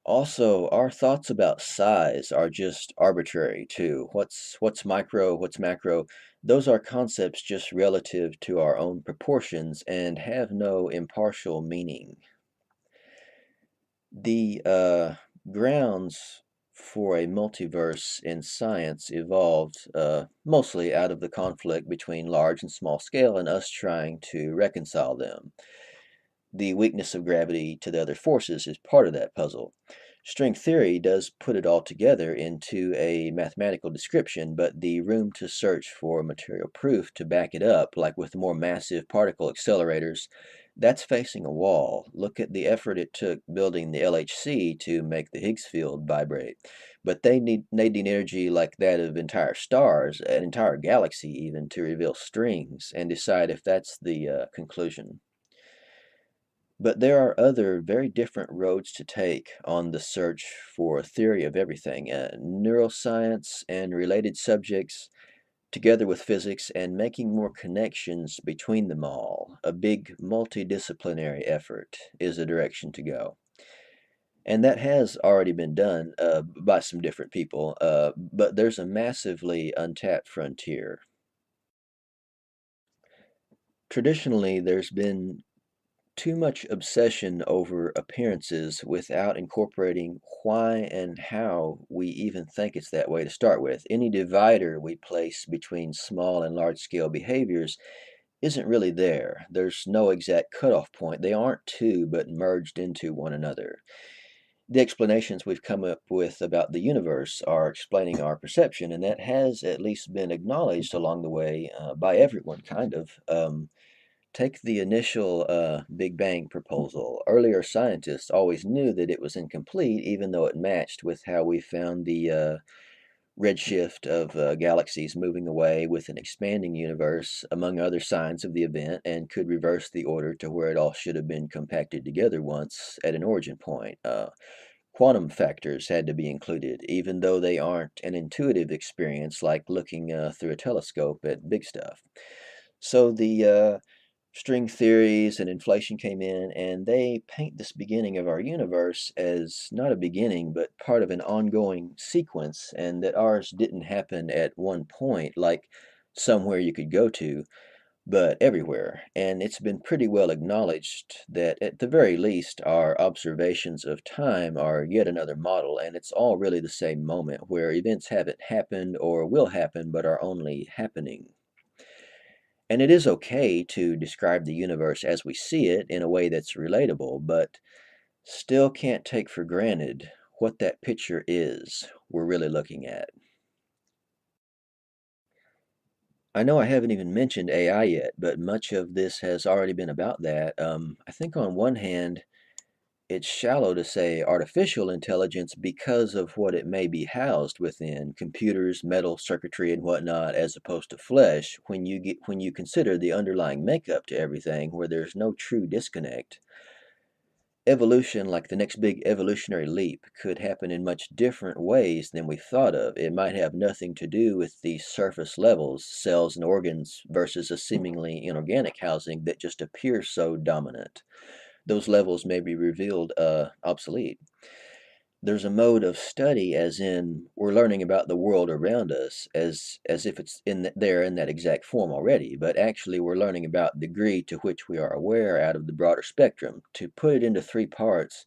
Also, our thoughts about size are just arbitrary too. What's micro, what's macro? Those are concepts just relative to our own proportions and have no impartial meaning. The grounds for a multiverse in science evolved mostly out of the conflict between large and small scale and us trying to reconcile them. The weakness of gravity to the other forces is part of that puzzle. String theory does put it all together into a mathematical description, but the room to search for material proof to back it up, like with more massive particle accelerators, that's facing a wall. Look at the effort it took building the LHC to make the Higgs field vibrate. But they need energy like that of entire stars, an entire galaxy even, to reveal strings and decide if that's the conclusion. But there are other very different roads to take on the search for a theory of everything. Neuroscience and related subjects, together with physics, and making more connections between them all. A big multidisciplinary effort is the direction to go. And that has already been done by some different people, but there's a massively untapped frontier. Traditionally, there's been too much obsession over appearances without incorporating why and how we even think it's that way to start with. Any divider we place between small and large scale behaviors isn't really there. There's no exact cutoff point. They aren't two, but merged into one another. The explanations we've come up with about the universe are explaining our perception, and that has at least been acknowledged along the way by everyone, kind of. Take the initial Big Bang proposal. Earlier scientists always knew that it was incomplete, even though it matched with how we found the redshift of galaxies moving away with an expanding universe, among other signs of the event, and could reverse the order to where it all should have been compacted together once at an origin point. Quantum factors had to be included, even though they aren't an intuitive experience like looking through a telescope at big stuff. So the string theories and inflation came in, and they paint this beginning of our universe as not a beginning, but part of an ongoing sequence, and that ours didn't happen at one point, like somewhere you could go to, but everywhere. And it's been pretty well acknowledged that, at the very least, our observations of time are yet another model, and it's all really the same moment where events haven't happened or will happen, but are only happening. And it is okay to describe the universe as we see it in a way that's relatable, but still can't take for granted what that picture is we're really looking at. I know I haven't even mentioned AI yet, but much of this has already been about that. I think on one hand, it's shallow to say artificial intelligence because of what it may be housed within computers, metal circuitry, and whatnot, as opposed to flesh. When you consider the underlying makeup to everything, where there's no true disconnect, evolution, like the next big evolutionary leap, could happen in much different ways than we've thought of. It might have nothing to do with the surface levels, cells and organs, versus a seemingly inorganic housing that just appears so dominant. Those levels may be revealed obsolete. There's a mode of study, as in we're learning about the world around us as if it's there in that exact form already, but actually we're learning about the degree to which we are aware out of the broader spectrum. To put it into three parts: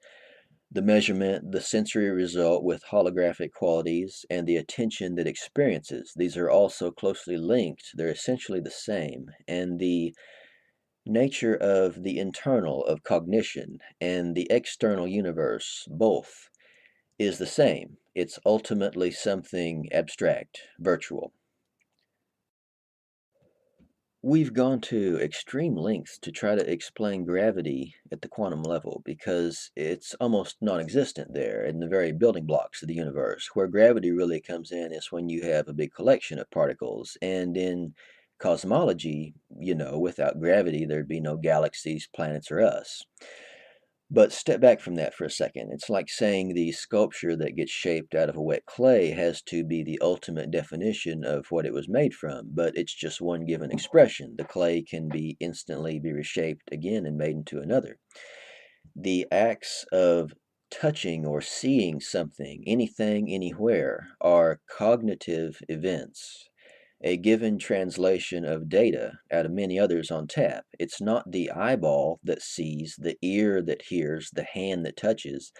the measurement, the sensory result with holographic qualities, and the attention that experiences. These are also closely linked. They're essentially the same. And the nature of the internal of cognition and the external universe, both, is the same. It's ultimately something abstract, virtual. We've gone to extreme lengths to try to explain gravity at the quantum level because it's almost non existent there in the very building blocks of the universe. Where gravity really comes in is when you have a big collection of particles. And in cosmology, without gravity, there'd be no galaxies, planets, or us. But step back from that for a second. It's like saying the sculpture that gets shaped out of a wet clay has to be the ultimate definition of what it was made from, but it's just one given expression. The clay can be instantly be reshaped again and made into another. The acts of touching or seeing something, anything, anywhere, are cognitive events, a given translation of data out of many others on tap. It's not the eyeball that sees, the ear that hears, the hand that touches.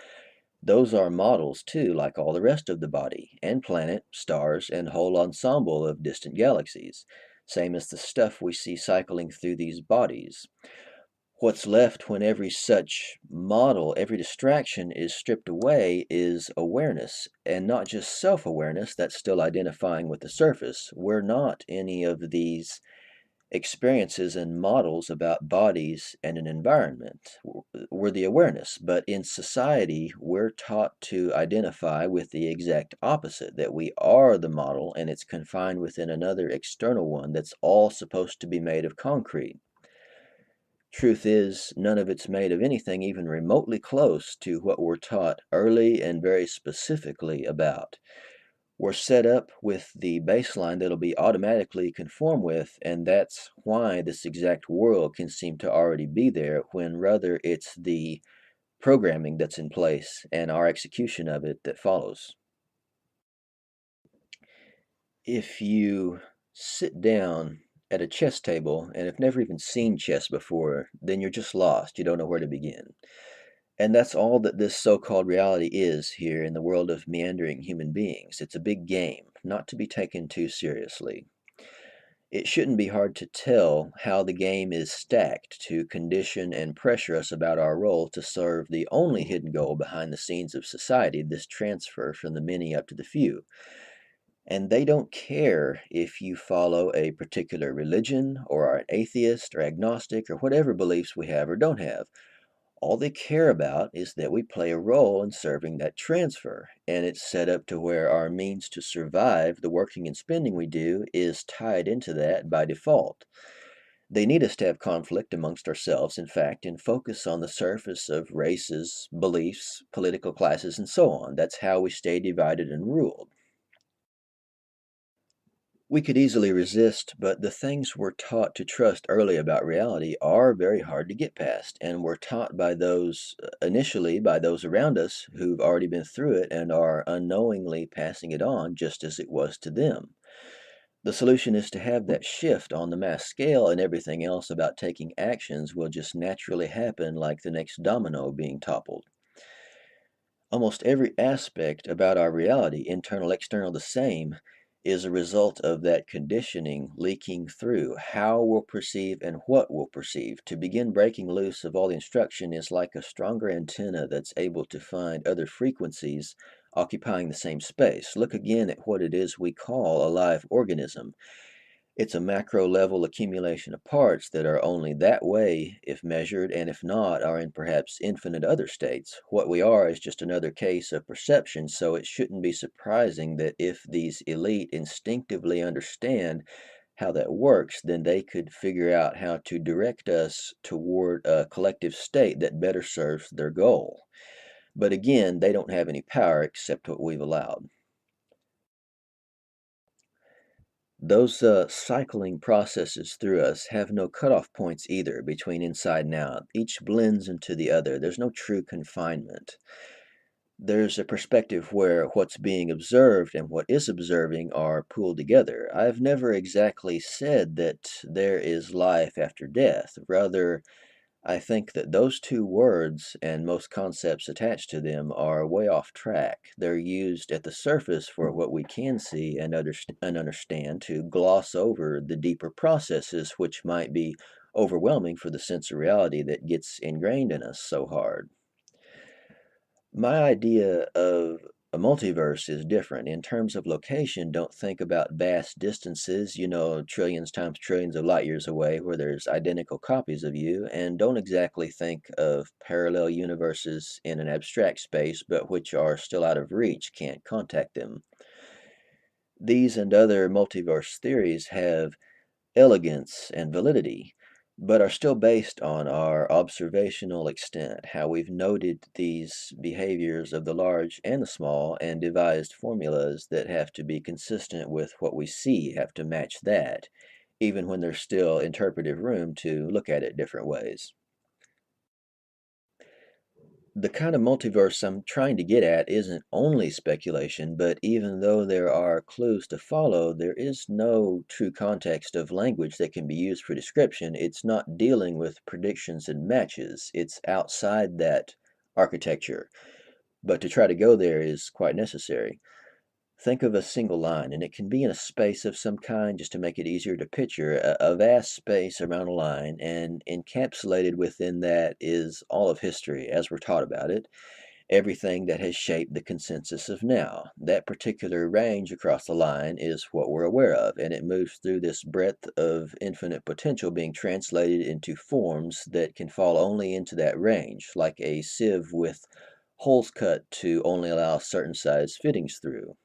Those are models too, like all the rest of the body, and planet, stars, and whole ensemble of distant galaxies. Same as the stuff we see cycling through these bodies. What's left when every such model, every distraction is stripped away is awareness, and not just self awareness that's still identifying with the surface. We're not any of these experiences and models about bodies and an environment. We're the awareness, but in society, we're taught to identify with the exact opposite, that we are the model and it's confined within another external one that's all supposed to be made of concrete. Truth is, none of it's made of anything even remotely close to what we're taught early and very specifically about. We're set up with the baseline that'll be automatically conformed with, and that's why this exact world can seem to already be there when rather it's the programming that's in place and our execution of it that follows. If you sit down at a chess table and have never even seen chess before, then you're just lost. You don't know where to begin. And that's all that this so called reality is here in the world of meandering human beings. It's a big game, not to be taken too seriously. It shouldn't be hard to tell how the game is stacked to condition and pressure us about our role to serve the only hidden goal behind the scenes of society, this transfer from the many up to the few. And they don't care if you follow a particular religion or are an atheist or agnostic or whatever beliefs we have or don't have. All they care about is that we play a role in serving that transfer, and it's set up to where our means to survive, the working and spending we do, is tied into that by default. They need us to have conflict amongst ourselves, in fact, and focus on the surface of races, beliefs, political classes, and so on. That's how we stay divided and ruled. We could easily resist, but the things we're taught to trust early about reality are very hard to get past, and we're taught by those, initially by those around us who've already been through it and are unknowingly passing it on just as it was to them. The solution is to have that shift on the mass scale, and everything else about taking actions will just naturally happen like the next domino being toppled. Almost every aspect about our reality, internal, external, the same, is a result of that conditioning leaking through how we'll perceive and what we'll perceive. To begin breaking loose of all the instruction is like a stronger antenna that's able to find other frequencies occupying the same space. Look again at what it is we call a live organism. It's a macro level accumulation of parts that are only that way if measured, and if not, are in perhaps infinite other states. What we are is just another case of perception, so it shouldn't be surprising that if these elite instinctively understand how that works, then they could figure out how to direct us toward a collective state that better serves their goal. But again, they don't have any power except what we've allowed. Those cycling processes through us have no cutoff points either between inside and out. Each blends into the other. There's no true confinement. There's a perspective where what's being observed and what is observing are pooled together. I've never exactly said that there is life after death. Rather, I think that those two words and most concepts attached to them are way off track. They're used at the surface for what we can see and understand to gloss over the deeper processes which might be overwhelming for the sense of reality that gets ingrained in us so hard. My idea of A multiverse is different. In terms of location, don't think about vast distances, trillions times trillions of light years away where there's identical copies of you, and don't exactly think of parallel universes in an abstract space, but which are still out of reach, can't contact them. These and other multiverse theories have elegance and validity, but are still based on our observational extent, how we've noted these behaviors of the large and the small and devised formulas that have to be consistent with what we see, have to match that, even when there's still interpretive room to look at it different ways. The kind of multiverse I'm trying to get at isn't only speculation, but even though there are clues to follow, there is no true context of language that can be used for description. It's not dealing with predictions and matches, it's outside that architecture. But to try to go there is quite necessary. Think of a single line, and it can be in a space of some kind just to make it easier to picture a vast space around a line, and encapsulated within that is all of history as we're taught about it, everything that has shaped the consensus of now. That particular range across the line is what we're aware of, and it moves through this breadth of infinite potential being translated into forms that can fall only into that range, like a sieve with holes cut to only allow certain size fittings through.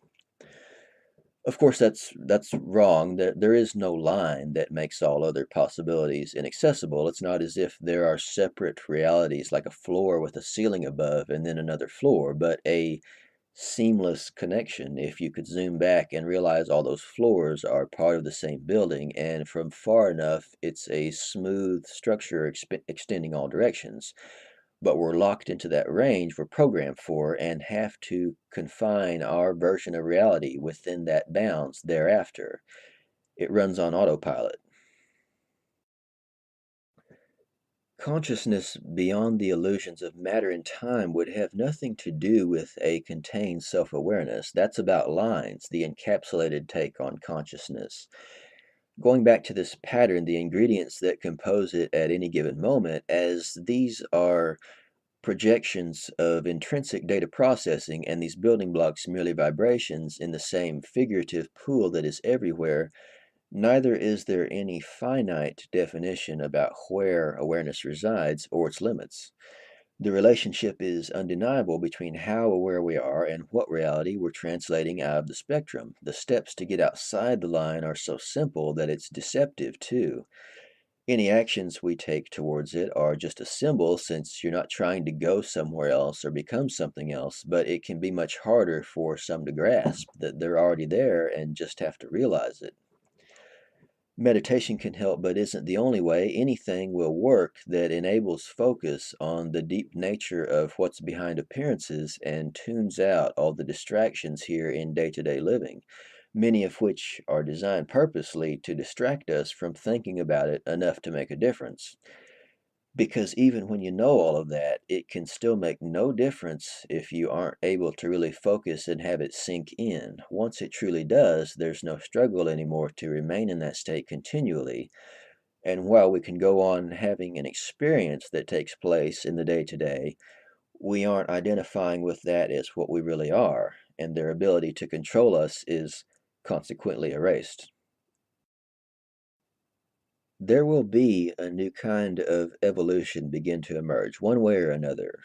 Of course, that's wrong. There is no line that makes all other possibilities inaccessible. It's not as if there are separate realities like a floor with a ceiling above and then another floor, but a seamless connection. If you could zoom back and realize all those floors are part of the same building, and from far enough, it's a smooth structure extending all directions, but we're locked into that range we're programmed for and have to confine our version of reality within that bounds thereafter. It runs on autopilot. Consciousness beyond the illusions of matter and time would have nothing to do with a contained self awareness. That's about lines, the encapsulated take on consciousness. Going back to this pattern, the ingredients that compose it at any given moment, as these are projections of intrinsic data processing, and these building blocks merely vibrations in the same figurative pool that is everywhere, neither is there any finite definition about where awareness resides or its limits. The relationship is undeniable between how aware we are and what reality we're translating out of the spectrum. The steps to get outside the line are so simple that it's deceptive, too. Any actions we take towards it are just a symbol, since you're not trying to go somewhere else or become something else, but it can be much harder for some to grasp that they're already there and just have to realize it. Meditation can help, but isn't the only way. Anything will work that enables focus on the deep nature of what's behind appearances and tunes out all the distractions here in day to day living, many of which are designed purposely to distract us from thinking about it enough to make a difference. Because even when you know all of that, it can still make no difference if you aren't able to really focus and have it sink in. Once it truly does, there's no struggle anymore to remain in that state continually. And while we can go on having an experience that takes place in the day to day, we aren't identifying with that as what we really are, and their ability to control us is consequently erased. There will be a new kind of evolution begin to emerge, one way or another.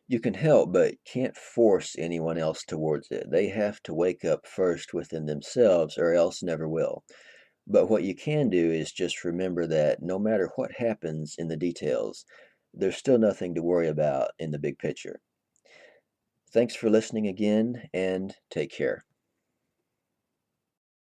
You can help, but can't force anyone else towards it. They have to wake up first within themselves, or else never will. But what you can do is just remember that no matter what happens in the details, there's still nothing to worry about in the big picture. Thanks for listening again, and take care.